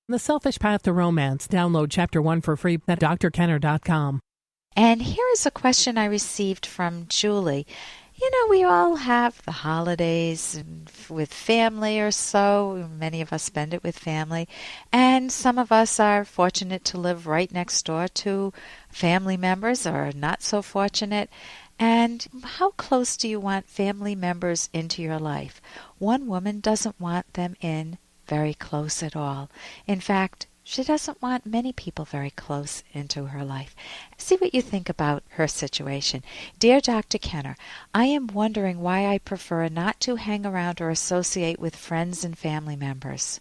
The Selfish Path to Romance. Download Chapter 1 for free at drkenner.com. And here is a question I received from Julie. You know, we all have the holidays with family or so. Many of us spend it with family. And some of us are fortunate to live right next door to family members or not so fortunate. And how close do you want family members into your life? One woman doesn't want them in very close at all. In fact, she doesn't want many people very close into her life. See what you think about her situation. Dear Dr. Kenner, I am wondering why I prefer not to hang around or associate with friends and family members.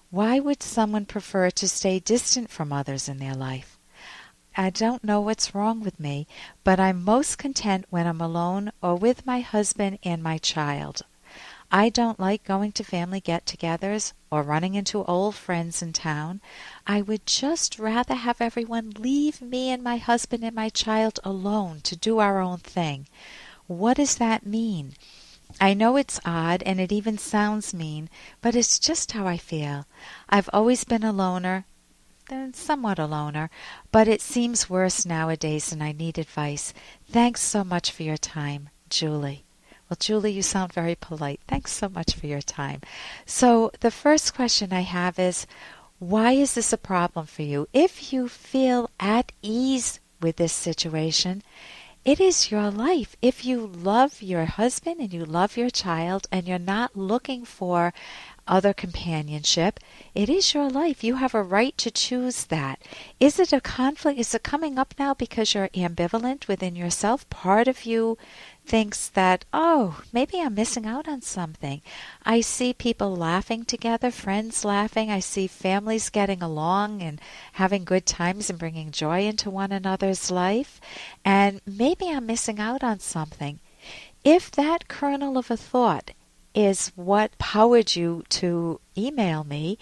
Why would someone prefer to stay distant from others in their life? I don't know what's wrong with me, but I'm most content when I'm alone or with my husband and my child. I don't like going to family get-togethers or running into old friends in town. I would just rather have everyone leave me and my husband and my child alone to do our own thing. What does that mean? I know it's odd and it even sounds mean, but it's just how I feel. I've always been a loner, somewhat a loner, but it seems worse nowadays and I need advice. Thanks so much for your time, Julie. Well, Julie, you sound very polite. Thanks so much for your time. So the first question I have is, why is this a problem for you? If you feel at ease with this situation, it is your life. If you love your husband and you love your child and you're not looking for other companionship, it is your life. You have a right to choose that. Is it a conflict? Is it coming up now because you're ambivalent within yourself? Part of you thinks that, oh, maybe I'm missing out on something. I see people laughing together, friends laughing. I see families getting along and having good times and bringing joy into one another's life. And maybe I'm missing out on something. If that kernel of a thought is what powered you to email me,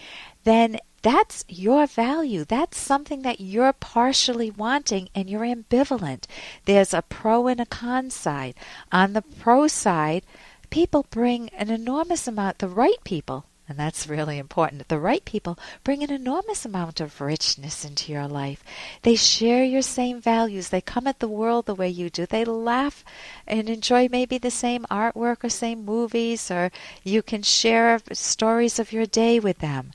then that's your value. That's something that you're partially wanting and you're ambivalent. There's a pro and a con side. On the pro side, people bring an enormous amount, the right people, and that's really important. The right people bring an enormous amount of richness into your life. They share your same values. They come at the world the way you do. They laugh and enjoy maybe the same artwork or same movies, or you can share stories of your day with them.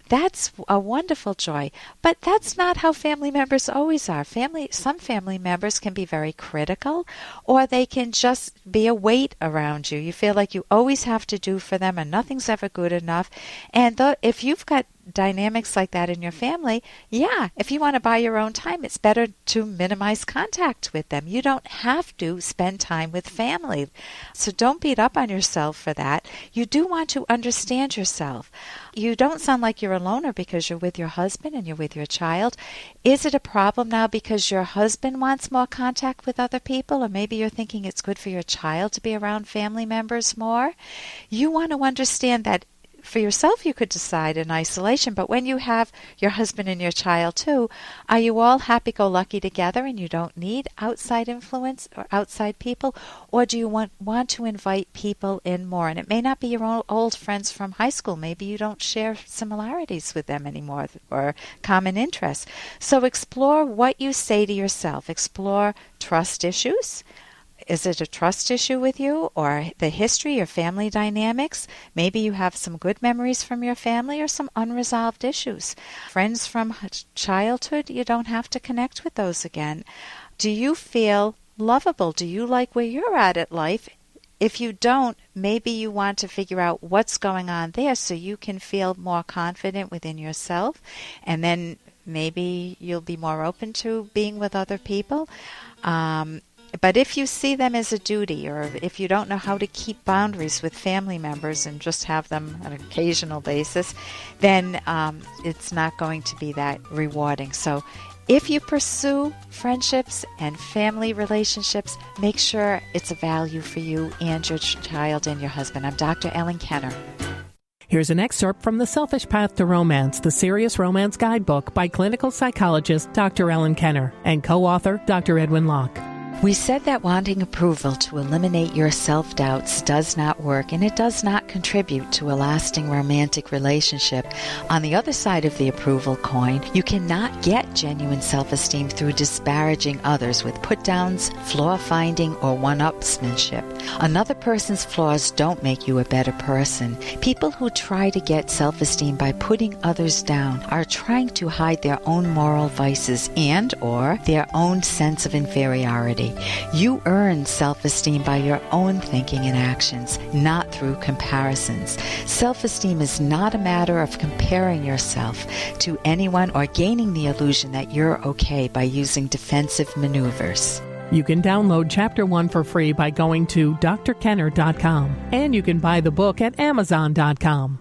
That's a wonderful joy, but that's not how family members always are. Some family members can be very critical, or they can just be a weight around you. You feel like you always have to do for them and nothing's ever good enough. And if you've got dynamics like that in your family, if you want to buy your own time, it's better to minimize contact with them. You don't have to spend time with family. So don't beat up on yourself for that. You do want to understand yourself. You don't sound like you're a loner because you're with your husband and you're with your child. Is it a problem now because your husband wants more contact with other people, or maybe you're thinking it's good for your child to be around family members more? You want to understand that for yourself you could decide in isolation, but when you have your husband and your child too, are you all happy-go-lucky together and you don't need outside influence or outside people? Or do you want to invite people in more? And it may not be your old friends from high school. Maybe you don't share similarities with them anymore or common interests. So explore what you say to yourself. Explore trust issues. Is it a trust issue with you, or the history or family dynamics? Maybe you have some good memories from your family or some unresolved issues. Friends from childhood, you don't have to connect with those again. Do you feel lovable? Do you like where you're at life? If you don't, maybe you want to figure out what's going on there so you can feel more confident within yourself, and then maybe you'll be more open to being with other people. But if you see them as a duty, or if you don't know how to keep boundaries with family members and just have them on an occasional basis, then it's not going to be that rewarding. So if you pursue friendships and family relationships, make sure it's a value for you and your child and your husband. I'm Dr. Ellen Kenner. Here's an excerpt from The Selfish Path to Romance, the Serious Romance Guidebook by clinical psychologist Dr. Ellen Kenner and co-author Dr. Edwin Locke. We said that wanting approval to eliminate your self-doubts does not work, and it does not contribute to a lasting romantic relationship. On the other side of the approval coin, you cannot get genuine self-esteem through disparaging others with put-downs, flaw-finding, or one-upsmanship. Another person's flaws don't make you a better person. People who try to get self-esteem by putting others down are trying to hide their own moral vices and/or their own sense of inferiority. You earn self-esteem by your own thinking and actions, not through comparisons. Self-esteem is not a matter of comparing yourself to anyone or gaining the illusion that you're okay by using defensive maneuvers. You can download Chapter 1 for free by going to drkenner.com, and you can buy the book at amazon.com.